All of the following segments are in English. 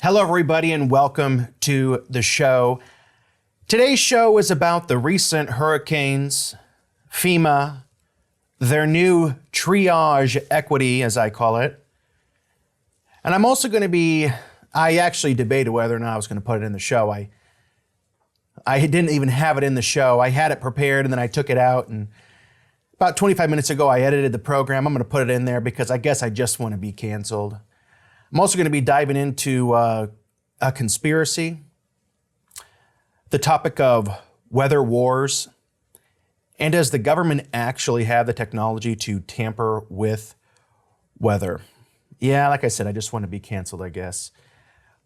Hello, everybody, and welcome to the show. Today's show is about the recent hurricanes, FEMA, their new triage equity, as I call it. And I'm also going to I actually debated whether or not I was going to put it in the show. I didn't even have it in the show. I had it prepared and then I took it out, and about 25 minutes ago, I edited the program. I'm going to put it in there because I guess I just want to be canceled. I'm also going to be diving into a conspiracy, the topic of weather wars, and does the government actually have the technology to tamper with weather? Yeah, like I said, I just want to be canceled, I guess.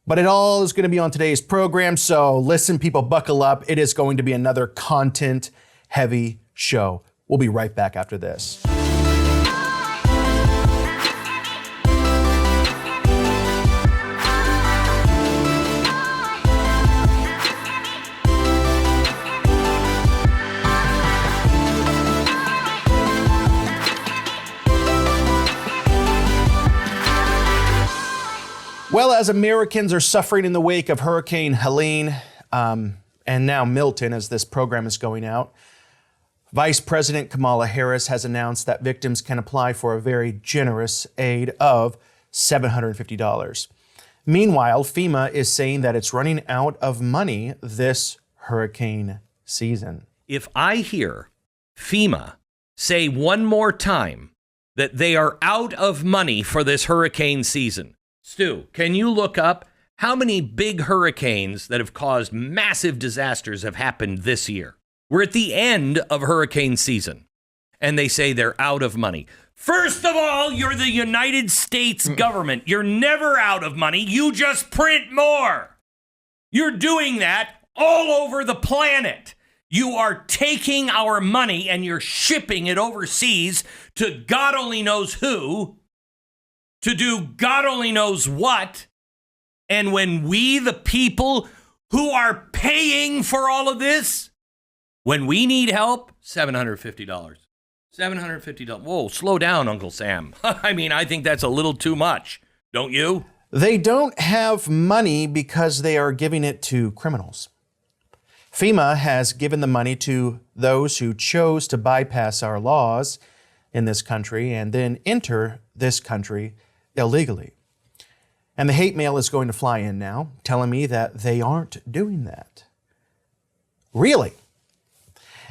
But it all is going to be on today's program, so listen, people, buckle up. It is going to be another content-heavy show. We'll be right back after this. Well, as Americans are suffering in the wake of Hurricane Helene and now Milton, as this program is going out, Vice President Kamala Harris has announced that victims can apply for a very generous aid of $750. Meanwhile, FEMA is saying that it's running out of money this hurricane season. If I hear FEMA say one more time that they are out of money for this hurricane season, Stu, can you look up how many big hurricanes that have caused massive disasters have happened this year? We're at the end of hurricane season, and they say they're out of money. First of all, you're the United States government. You're never out of money. You just print more. You're doing that all over the planet. You are taking our money and you're shipping it overseas to God only knows who, to do God only knows what. And when we, the people who are paying for all of this, when we need help, $750. $750. Whoa, slow down, Uncle Sam. I mean, I think that's a little too much, don't you? They don't have money because they are giving it to criminals. FEMA has given the money to those who chose to bypass our laws in this country and then enter this country illegally. And the hate mail is going to fly in now, telling me that they aren't doing that. Really?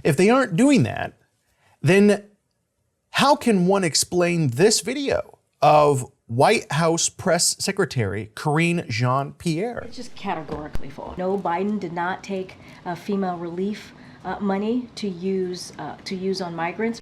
If they aren't doing that, then how can one explain this video of White House Press Secretary Karine Jean-Pierre? It's just categorically false. No, Biden did not take FEMA relief money to use on migrants.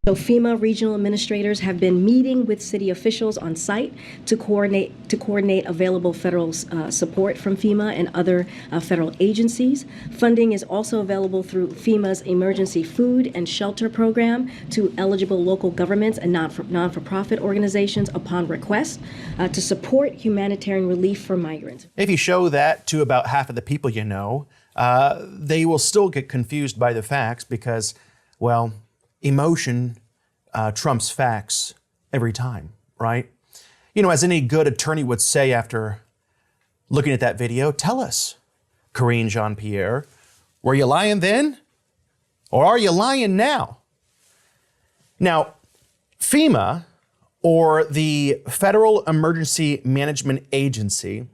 So FEMA regional administrators have been meeting with city officials on site to coordinate available federal support from FEMA and other federal agencies. Funding is also available through FEMA's emergency food and shelter program to eligible local governments and non-for-profit organizations upon request to support humanitarian relief for migrants. If you show that to about half of the people you know, they will still get confused by the facts because, well, emotion trumps facts every time, right? You know, as any good attorney would say after looking at that video, tell us, Karine Jean-Pierre, were you lying then? Or are you lying now? Now, FEMA, or the Federal Emergency Management Agency,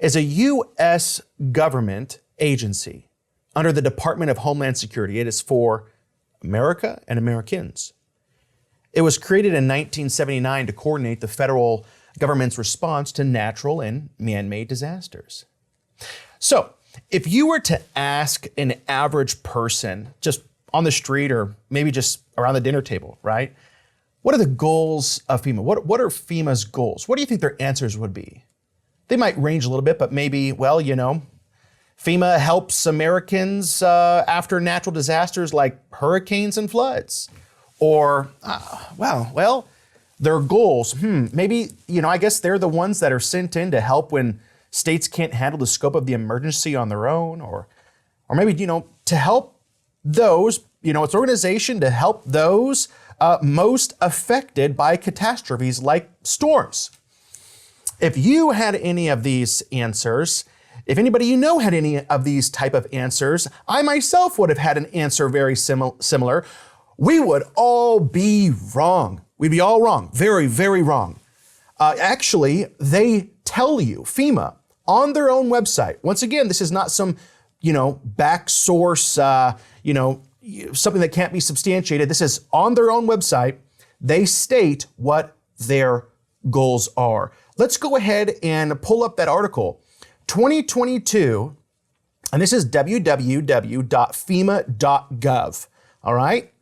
is a U.S. government agency under the Department of Homeland Security. It is for America and Americans. It was created in 1979 to coordinate the federal government's response to natural and man-made disasters. So, if you were to ask an average person just on the street or maybe just around the dinner table, right? What are the goals of FEMA? What are FEMA's goals? What do you think their answers would be? They might range a little bit, but maybe, well, you know, FEMA helps Americans after natural disasters like hurricanes and floods. Or, well, their goals, maybe, you know, I guess they're the ones that are sent in to help when states can't handle the scope of the emergency on their own. Or maybe, you know, to help those, you know, it's an organization to help those most affected by catastrophes like storms. If you had any of these answers, if anybody you know had any of these type of answers, I myself would have had an answer very similar. We would all be wrong. We'd be all wrong. Very, very wrong. Actually, they tell you, FEMA, on their own website. Once again, this is not some, back source, something that can't be substantiated. This is on their own website. They state what their goals are. Let's go ahead and pull up that article. 2022, and this is www.fema.gov, all right?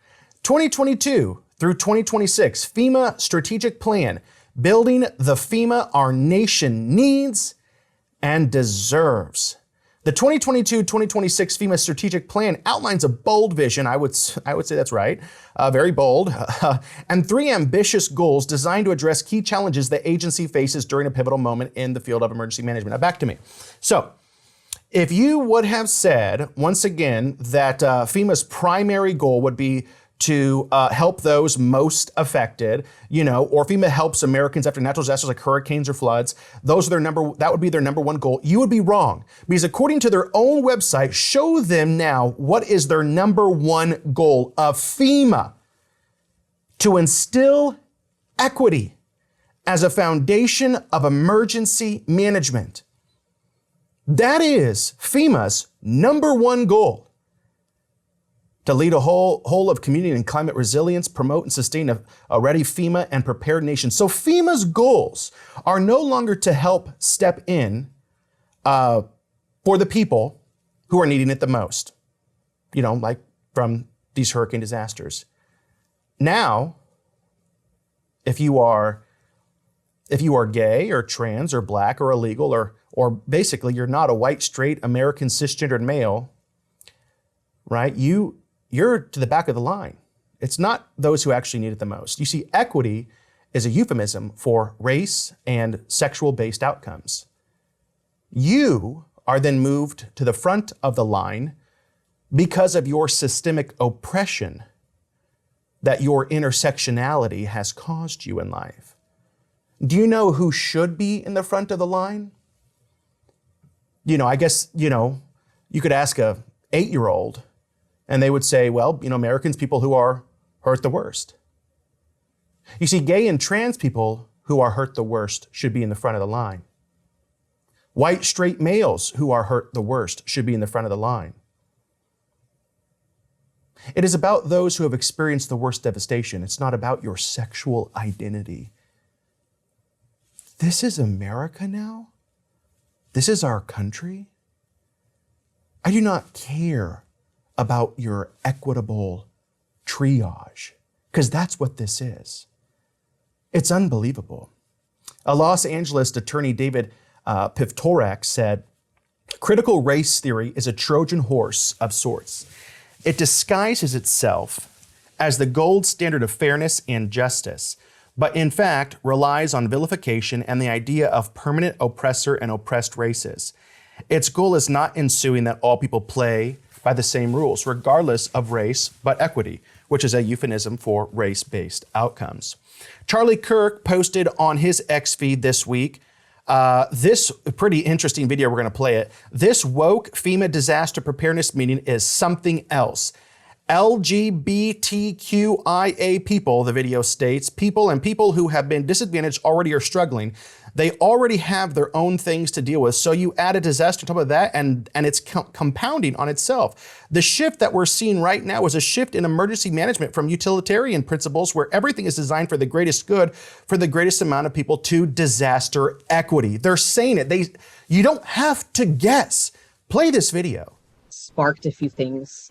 2022 through 2026, FEMA Strategic Plan, building the FEMA our nation needs and deserves. The 2022-2026 FEMA Strategic Plan outlines a bold vision, I would say that's right, very bold, and 3 ambitious goals designed to address key challenges the agency faces during a pivotal moment in the field of emergency management. Now back to me. So, if you would have said, once again, that FEMA's primary goal would be to help those most affected, or FEMA helps Americans after natural disasters like hurricanes or floods, that would be their number one goal, you would be wrong. Because according to their own website, show them now what is their number one goal of FEMA: to instill equity as a foundation of emergency management. That is FEMA's number one goal. To lead a whole of community and climate resilience, promote and sustain a ready FEMA and prepared nation. So FEMA's goals are no longer to help step in for the people who are needing it the most, like from these hurricane disasters. Now, if you are gay or trans or black or illegal or basically you're not a white, straight American cisgendered male, right? You're to the back of the line. It's not those who actually need it the most. You see, equity is a euphemism for race and sexual-based outcomes. You are then moved to the front of the line because of your systemic oppression that your intersectionality has caused you in life. Do you know who should be in the front of the line? I guess, you could ask a 8-year-old and they would say, well, Americans, people who are hurt the worst. You see, gay and trans people who are hurt the worst should be in the front of the line. White, straight males who are hurt the worst should be in the front of the line. It is about those who have experienced the worst devastation. It's not about your sexual identity. This is America now? This is our country? I do not care about your equitable triage, because that's what this is. It's unbelievable. A Los Angeles attorney, David Pivtorak, said, critical race theory is a Trojan horse of sorts. It disguises itself as the gold standard of fairness and justice, but in fact relies on vilification and the idea of permanent oppressor and oppressed races. Its goal is not ensuing that all people play by the same rules, regardless of race, but equity, which is a euphemism for race-based outcomes. Charlie Kirk posted on his X feed this week this pretty interesting video. We're going to play it. This woke FEMA disaster preparedness meeting is something else. LGBTQIA people, the video states, people who have been disadvantaged already are struggling. They already have their own things to deal with. So you add a disaster on top of that and it's compounding on itself. The shift that we're seeing right now is a shift in emergency management from utilitarian principles where everything is designed for the greatest good, for the greatest amount of people, to disaster equity. They're saying it. You don't have to guess. Play this video. Sparked a few things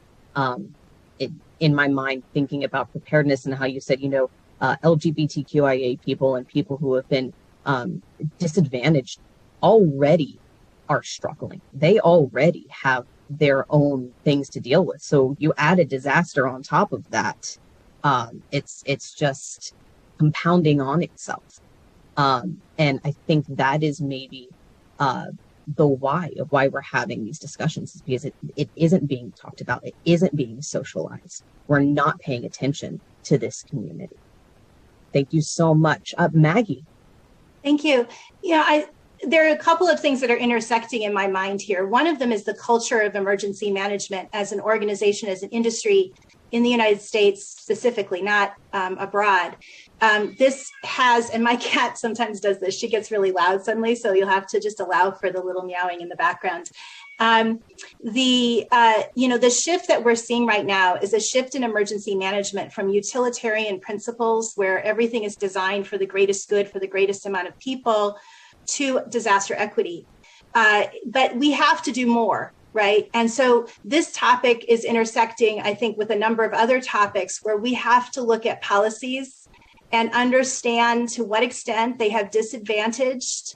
in my mind, thinking about preparedness and how you said, LGBTQIA people and people who have been disadvantaged already are struggling. They already have their own things to deal with. So you add a disaster on top of that. It's just compounding on itself. And I think that is maybe the why of why we're having these discussions, is because it isn't being talked about. It isn't being socialized. We're not paying attention to this community. Thank you so much. Maggie. Thank you. There are a couple of things that are intersecting in my mind here. One of them is the culture of emergency management as an organization, as an industry in the United States specifically, not abroad. This has, and my cat sometimes does this, she gets really loud suddenly, so you'll have to just allow for the little meowing in the background. The shift that we're seeing right now is a shift in emergency management from utilitarian principles where everything is designed for the greatest good for the greatest amount of people to disaster equity. But we have to do more, right? And so this topic is intersecting, I think, with a number of other topics where we have to look at policies and understand to what extent they have disadvantaged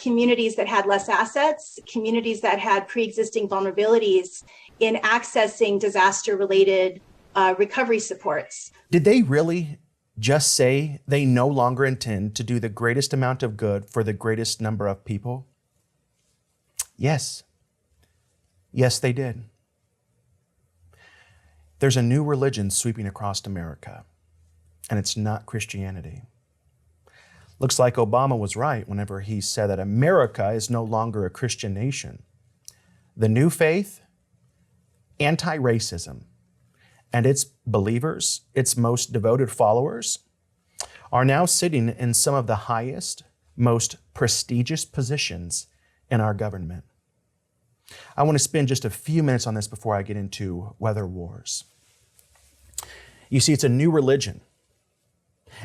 communities that had less assets, communities that had pre-existing vulnerabilities in accessing disaster-related recovery supports. Did they really just say they no longer intend to do the greatest amount of good for the greatest number of people? Yes. Yes, they did. There's a new religion sweeping across America, and it's not Christianity. Looks like Obama was right whenever he said that America is no longer a Christian nation. The new faith, anti-racism, and its believers, its most devoted followers, are now sitting in some of the highest, most prestigious positions in our government. I want to spend just a few minutes on this before I get into weather wars. You see, it's a new religion.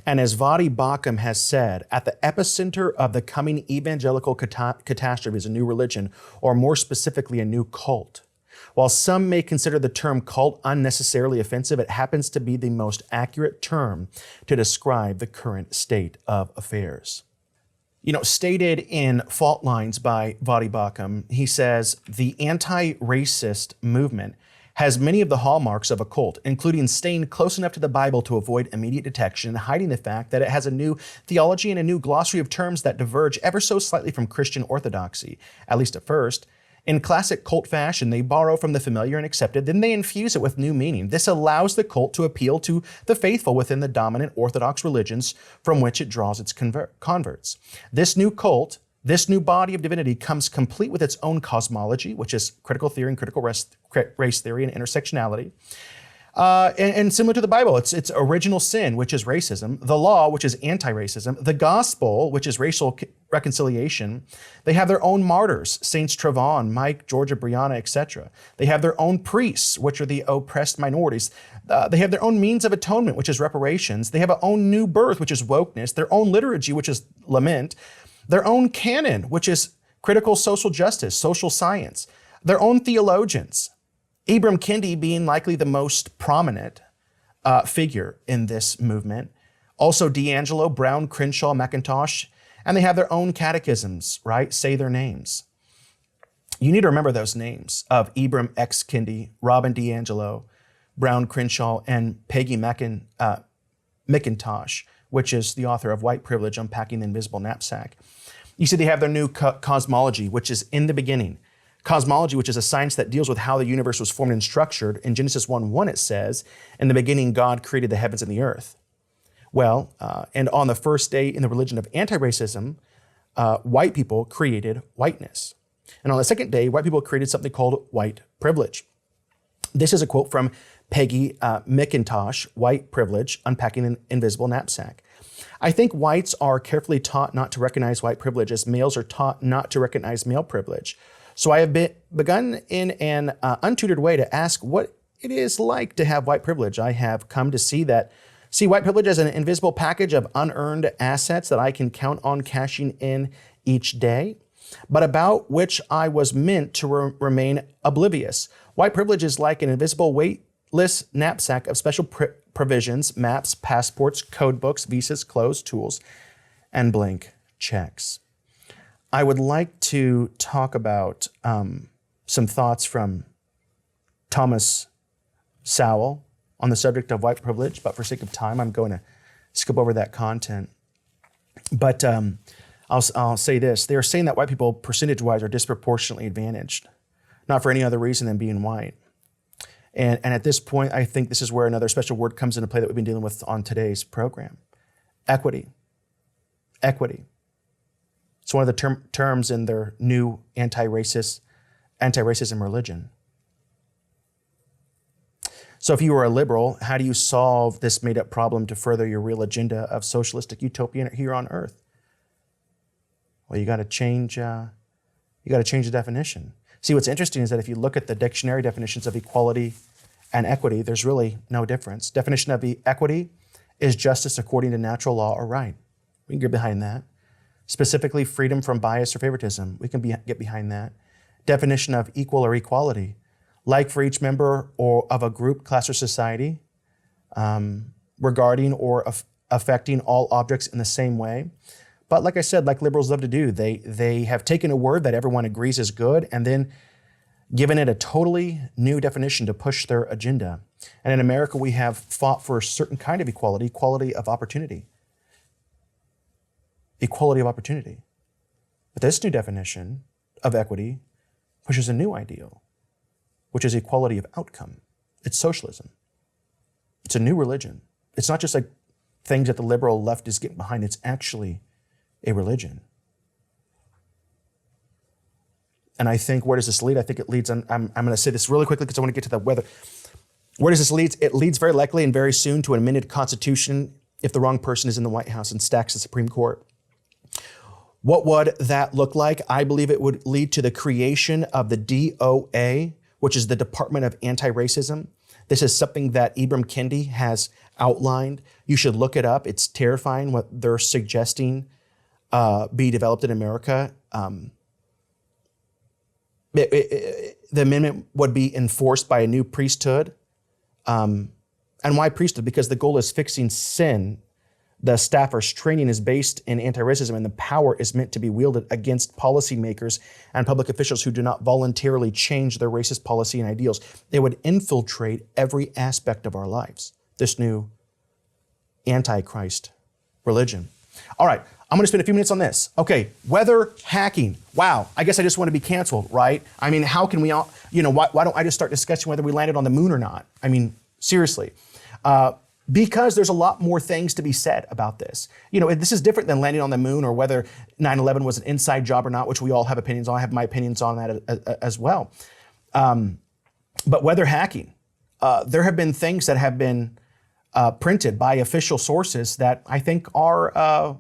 And as Vadi Bakum has said, at the epicenter of the coming evangelical catastrophe is a new religion, or more specifically, a new cult. While some may consider the term cult unnecessarily offensive, it happens to be the most accurate term to describe the current state of affairs. Stated in Fault Lines by Vadi Bakum, he says, the anti-racist movement has many of the hallmarks of a cult, including staying close enough to the Bible to avoid immediate detection and hiding the fact that it has a new theology and a new glossary of terms that diverge ever so slightly from Christian orthodoxy, at least at first. In classic cult fashion, they borrow from the familiar and accepted, then they infuse it with new meaning. This allows the cult to appeal to the faithful within the dominant Orthodox religions from which it draws its converts. This new cult, this new body of divinity, comes complete with its own cosmology, which is critical theory and critical race theory and intersectionality. And similar to the Bible, it's original sin, which is racism, the law, which is anti-racism, the gospel, which is racial reconciliation. They have their own martyrs, Saints Trevon, Mike, Georgia, Brianna, etc. They have their own priests, which are the oppressed minorities. They have their own means of atonement, which is reparations. They have their own new birth, which is wokeness, their own liturgy, which is lament, their own canon, which is critical social justice, social science, their own theologians, Ibram Kendi being likely the most prominent figure in this movement. Also D'Angelo, Brown, Crenshaw, McIntosh, and they have their own catechisms, right? Say their names. You need to remember those names of Ibram X. Kendi, Robin D'Angelo, Brown, Crenshaw, and Peggy McIntosh, which is the author of White Privilege, Unpacking the Invisible Knapsack. You see, they have their new cosmology, which is in the beginning. Cosmology, which is a science that deals with how the universe was formed and structured. In Genesis 1:1, it says, in the beginning, God created the heavens and the earth. Well, and on the first day in the religion of anti-racism, white people created whiteness. And on the second day, white people created something called white privilege. This is a quote from Peggy McIntosh, White Privilege, Unpacking an Invisible Knapsack. I think whites are carefully taught not to recognize white privilege as males are taught not to recognize male privilege. So I have begun in an untutored way to ask what it is like to have white privilege. I have come to see white privilege as an invisible package of unearned assets that I can count on cashing in each day, but about which I was meant to remain oblivious. White privilege is like an invisible weightless knapsack of special provisions, maps, passports, code books, visas, clothes, tools, and blank checks. I would like to talk about some thoughts from Thomas Sowell on the subject of white privilege, but for sake of time, I'm going to skip over that content. But I'll say this. They are saying that white people, percentage-wise, are disproportionately advantaged, not for any other reason than being white. And at this point, I think this is where another special word comes into play that we've been dealing with on today's program. Equity. Equity. It's one of the terms in their new anti-racism religion. So if you were a liberal, how do you solve this made-up problem to further your real agenda of socialistic utopia here on Earth? Well, you got to change the definition. See, what's interesting is that if you look at the dictionary definitions of equality and equity, there's really no difference. Definition of equity is justice according to natural law or right. We can get behind that. Specifically, freedom from bias or favoritism. We can get behind that. Definition of equal or equality. Like for each member or of a group, class, or society, regarding or affecting all objects in the same way. But like I said, like liberals love to do, they have taken a word that everyone agrees is good and then given it a totally new definition to push their agenda. And in America, we have fought for a certain kind of equality, equality of opportunity. Equality of opportunity. But this new definition of equity pushes a new ideal, which is equality of outcome. It's socialism. It's a new religion. It's not just like things that the liberal left is getting behind. It's actually a religion. And I think, where does this lead? I think it leads, I'm going to say this really quickly because I want to get to the weather. Where does this lead? It leads very likely and very soon to an amended constitution if the wrong person is in the White House and stacks the Supreme Court. What would that look like? I believe it would lead to the creation of the DOA, which is the Department of Anti-Racism. This is something that Ibram Kendi has outlined. You should look it up. It's terrifying what they're suggesting be developed in America. The amendment would be enforced by a new priesthood. And why priesthood? Because the goal is fixing sin. The staffer's training is based in anti-racism, and the power is meant to be wielded against policymakers and public officials who do not voluntarily change their racist policy and ideals. It would infiltrate every aspect of our lives, this new antichrist religion. All right, I'm going to spend a few minutes on this. Okay, weather hacking. Wow, I guess I just want to be canceled, right? I mean, how can we all, why don't I just start discussing whether we landed on the moon or not? I mean, seriously. Because there's a lot more things to be said about this. This is different than landing on the moon or whether 9/11 was an inside job or not, which we all have opinions on. I have my opinions on that as well. But weather hacking, there have been things that have been printed by official sources that I think are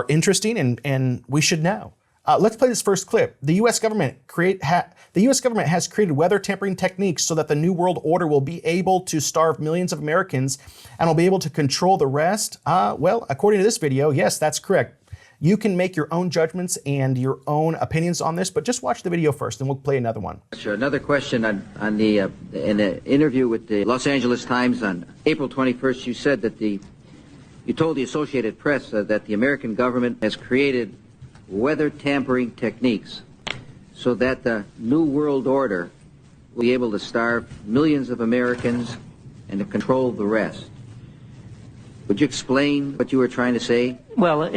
interesting and we should know. Let's play this first clip. The U.S. government has created weather tampering techniques so that the New World Order will be able to starve millions of Americans and will be able to control the rest. Well, according to this video, yes, that's correct. You can make your own judgments and your own opinions on this, but just watch the video first, and we'll play another one. Sure. Another question in an interview with the Los Angeles Times on April 21st, you said that you told the Associated Press that the American government has created weather tampering techniques so that the New World Order will be able to starve millions of Americans and to control the rest. Would you explain what you were trying to say? Well,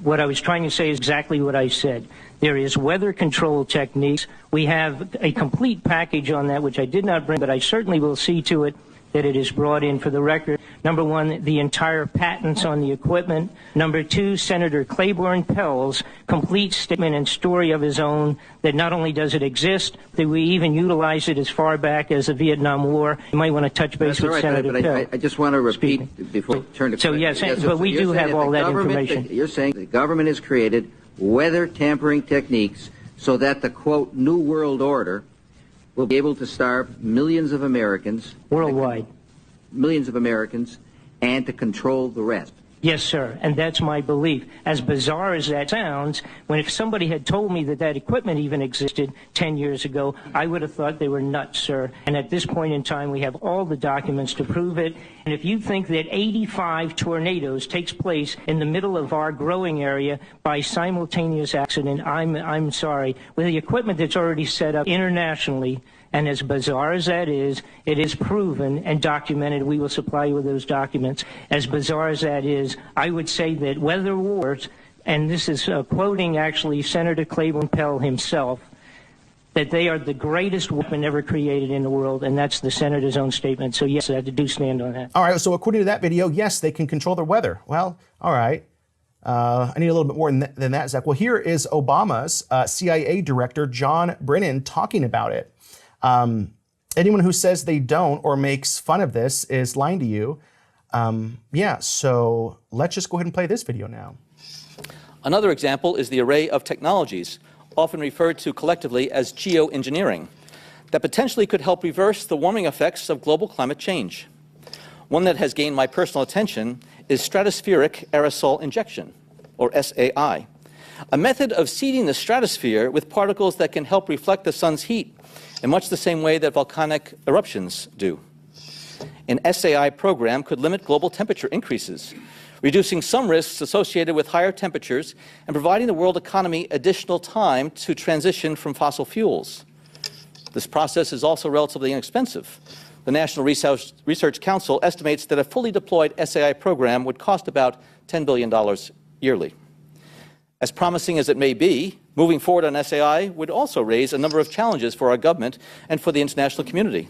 what I was trying to say is exactly what I said. There is weather control techniques. We have a complete package on that, which I did not bring, but I certainly will see to it that it is brought in for the record. Number one, the entire patents on the equipment. Number two, Senator Claiborne Pell's complete statement and story of his own that not only does it exist, that we even utilize it as far back as the Vietnam War. You might want to touch base with Senator Pell. I just want to repeat before we turn to so yes, but we do have all that information. You're saying the government has created weather tampering techniques so that the, quote, New World Order will be able to starve millions of Americans. Worldwide. Millions of Americans, and to control the rest. Yes, sir, and that's my belief. As bizarre as that sounds, if somebody had told me that equipment even existed 10 years ago, I would have thought they were nuts, sir. And at this point in time, we have all the documents to prove it. And if you think that 85 tornadoes takes place in the middle of our growing area by simultaneous accident, I'm sorry. With the equipment that's already set up internationally, and as bizarre as that is, it is proven and documented. We will supply you with those documents. As bizarre as that is, I would say that weather wars, and this is quoting actually Senator Claiborne Pell himself, that they are the greatest weapon ever created in the world, and that's the senator's own statement. So yes, I do stand on that. All right, so according to that video, yes, they can control their weather. Well, all right. I need a little bit more than that, Zach. Well, here is Obama's CIA director, John Brennan, talking about it. Anyone who says they don't or makes fun of this is lying to you. Yeah, so let's just go ahead and play this video now. Another example is the array of technologies, often referred to collectively as geoengineering, that potentially could help reverse the warming effects of global climate change. One that has gained my personal attention is stratospheric aerosol injection, or SAI, a method of seeding the stratosphere with particles that can help reflect the sun's heat in much the same way that volcanic eruptions do. An SAI program could limit global temperature increases, reducing some risks associated with higher temperatures and providing the world economy additional time to transition from fossil fuels. This process is also relatively inexpensive. The National Research Council estimates that a fully deployed SAI program would cost about $10 billion yearly. As promising as it may be, moving forward on SAI would also raise a number of challenges for our government and for the international community.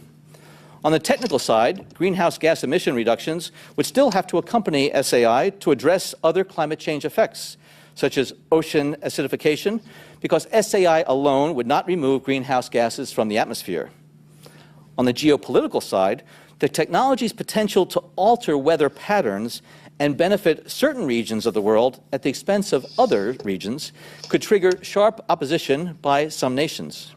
On the technical side, greenhouse gas emission reductions would still have to accompany SAI to address other climate change effects, such as ocean acidification, because SAI alone would not remove greenhouse gases from the atmosphere. On the geopolitical side, the technology's potential to alter weather patterns and benefit certain regions of the world at the expense of other regions could trigger sharp opposition by some nations.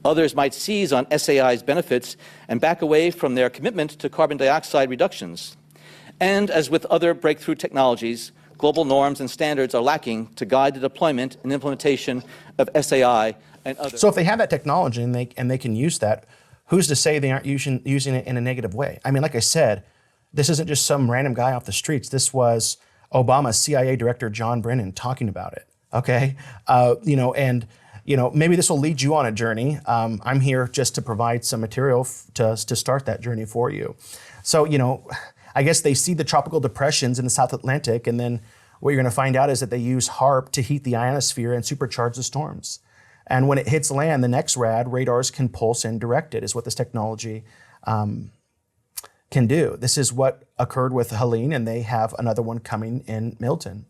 Others might seize on SAI's benefits and back away from their commitment to carbon dioxide reductions. And as with other breakthrough technologies, global norms and standards are lacking to guide the deployment and implementation of SAI and others. So if they have that technology and they can use that, who's to say they aren't using it in a negative way? I mean, like I said, this isn't just some random guy off the streets. This was Obama's CIA director, John Brennan, talking about it. Okay, maybe this will lead you on a journey. I'm here just to provide some material to start that journey for you. So, I guess they see the tropical depressions in the South Atlantic, and then what you're going to find out is that they use HAARP to heat the ionosphere and supercharge the storms. And when it hits land, the next radars can pulse and direct it, is what this technology can do. This is what occurred with Helene, and they have another one coming in Milton.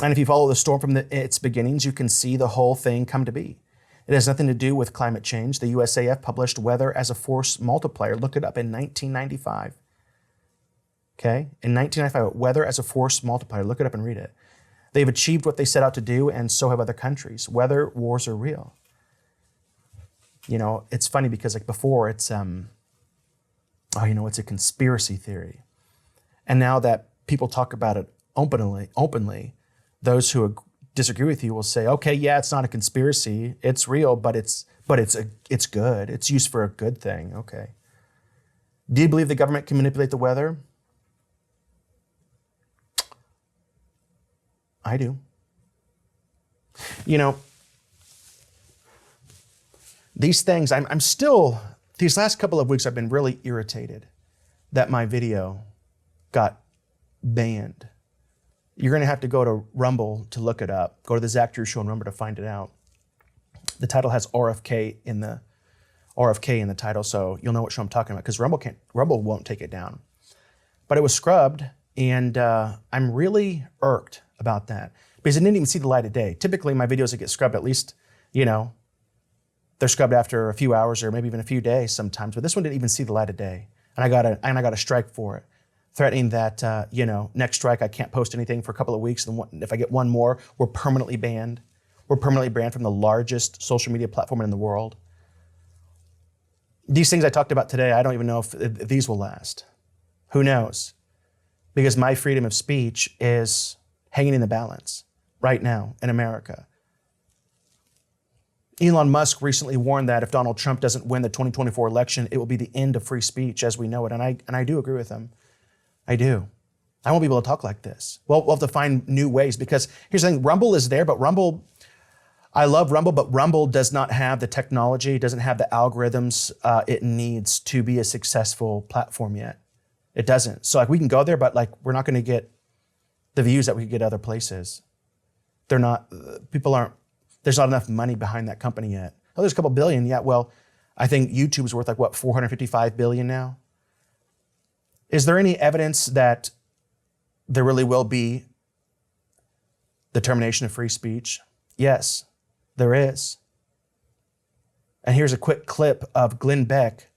And if you follow the storm from its beginnings, you can see the whole thing come to be. It has nothing to do with climate change. The USAF published Weather as a Force Multiplier. Look it up in 1995. Okay, in 1995, Weather as a Force Multiplier. Look it up and read it. They've achieved what they set out to do, and so have other countries. Weather wars are real. It's funny because like before, it's it's a conspiracy theory, and now that people talk about it openly, those who disagree with you will say, okay, yeah, it's not a conspiracy, it's real, but it's good. It's used for a good thing. Okay. Do you believe the government can manipulate the weather? I do. These things, I'm still, these last couple of weeks, I've been really irritated that my video got banned. You're going to have to go to Rumble to look it up. Go to the Zach Drew Show on Rumble to find it out. The title has RFK in the title, so you'll know what show I'm talking about, because Rumble won't take it down. But it was scrubbed, and I'm really irked about that because it didn't even see the light of day. Typically, my videos that get scrubbed, at least, they're scrubbed after a few hours or maybe even a few days sometimes. But this one didn't even see the light of day, and I got a strike for it, threatening that next strike I can't post anything for a couple of weeks, and if I get one more, we're permanently banned. We're permanently banned from the largest social media platform in the world. These things I talked about today, I don't even know if these will last. Who knows? Because my freedom of speech is hanging in the balance right now in America. Elon Musk recently warned that if Donald Trump doesn't win the 2024 election, it will be the end of free speech as we know it. And I do agree with him. I do. I won't be able to talk like this. We'll have to find new ways, because here's the thing, Rumble is there, but I love Rumble, but Rumble does not have the technology, doesn't have the algorithms it needs to be a successful platform yet. It doesn't. So we can go there, but we're not going to get the views that we get other places. There's not enough money behind that company yet. Oh, there's a couple billion. Yeah, well, I think YouTube's worth 455 billion now. Is there any evidence that there really will be the termination of free speech? Yes, there is. And here's a quick clip of Glenn Beck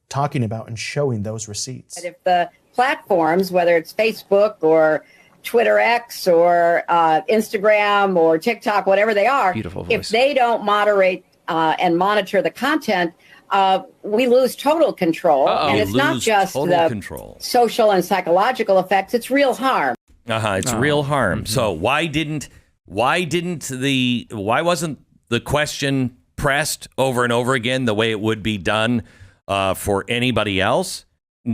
talking about and showing those receipts. If the platforms, whether it's Facebook or Twitter X or Instagram or TikTok, whatever they are, if they don't moderate and monitor the content, we lose total control. And it's not just the social and psychological effects, it's real harm. It's real harm. So why wasn't the question pressed over and over again the way it would be done for anybody else?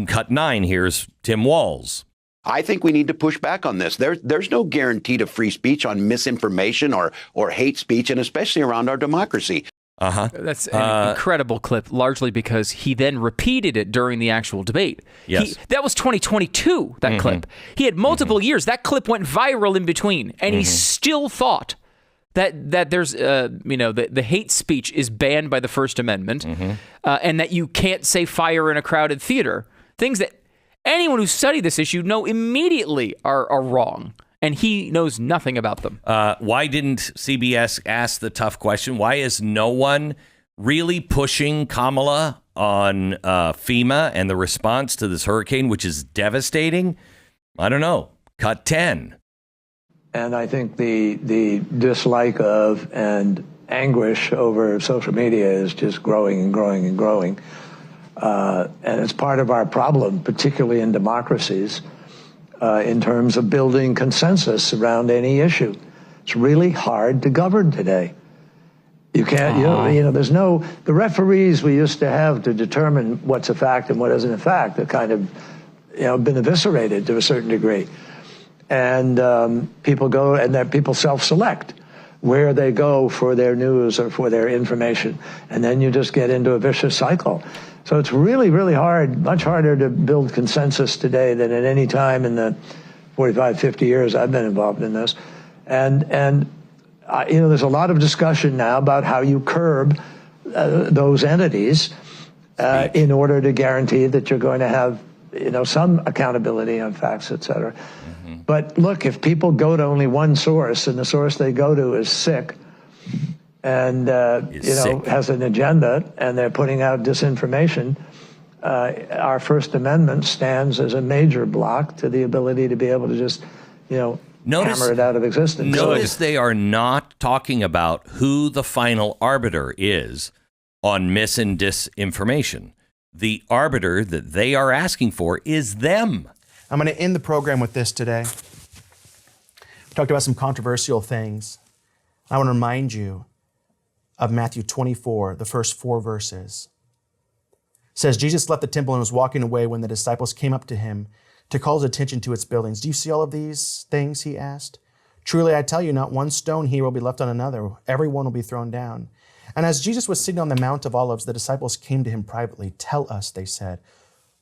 Cut 9, here's Tim Walz. I think we need to push back on this. There's no guarantee to free speech on misinformation or hate speech, and especially around our democracy. That's an incredible clip, largely because he then repeated it during the actual debate. Yes. That was 2022, that clip. He had multiple years. That clip went viral in between, and he still thought that there's, the hate speech is banned by the First Amendment, and that you can't say fire in a crowded theater. Things that anyone who studied this issue know immediately are wrong. And he knows nothing about them. Why didn't CBS ask the tough question? Why is no one really pushing Kamala on FEMA and the response to this hurricane, which is devastating? I don't know. Cut 10. And I think the dislike of and anguish over social media is just growing and growing and growing. And it's part of our problem, particularly in democracies. In terms of building consensus around any issue. It's really hard to govern today. You can't, there's no, the referees we used to have to determine what's a fact and what isn't a fact have kind of, been eviscerated to a certain degree. And people go and that people self-select where they go for their news or for their information. And then you just get into a vicious cycle. So it's really, really hard, much harder to build consensus today than at any time in the 45, 50 years I've been involved in this. And there's a lot of discussion now about how you curb those entities in order to guarantee that you're going to have, some accountability on facts, et cetera. But look, if people go to only one source and the source they go to is sick, and has an agenda, and they're putting out disinformation, our First Amendment stands as a major block to the ability to be able to just, hammer it out of existence. Notice they are not talking about who the final arbiter is on mis and disinformation. The arbiter that they are asking for is them. I'm going to end the program with this today. We talked about some controversial things. I want to remind you of Matthew 24, the first 4 verses. It says, Jesus left the temple and was walking away when the disciples came up to him to call his attention to its buildings. Do you see all of these things? He asked. Truly, I tell you, not one stone here will be left on another. Every one will be thrown down. And as Jesus was sitting on the Mount of Olives, the disciples came to him privately. Tell us, they said,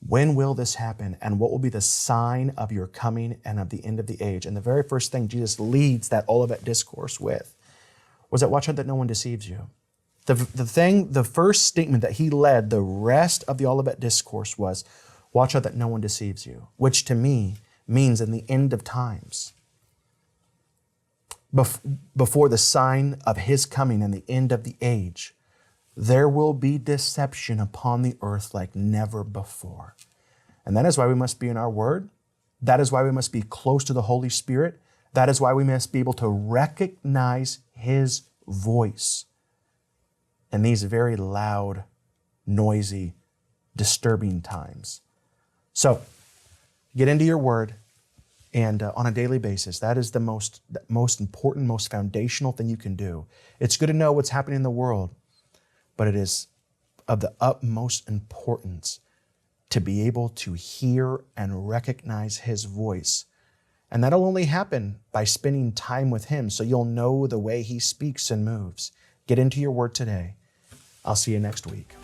when will this happen? And what will be the sign of your coming and of the end of the age? And the very first thing Jesus leads that Olivet discourse with was that watch out that no one deceives you. The first statement that he led the rest of the Olivet discourse was, watch out that no one deceives you, which to me means in the end of times, before the sign of his coming and the end of the age, there will be deception upon the earth like never before. And that is why we must be in our word. That is why we must be close to the Holy Spirit. That is why we must be able to recognize his voice in these very loud, noisy, disturbing times. So get into your word, and on a daily basis, that is the most important, most foundational thing you can do. It's good to know what's happening in the world, but it is of the utmost importance to be able to hear and recognize his voice. And that'll only happen by spending time with him, so you'll know the way he speaks and moves. Get into your word today. I'll see you next week.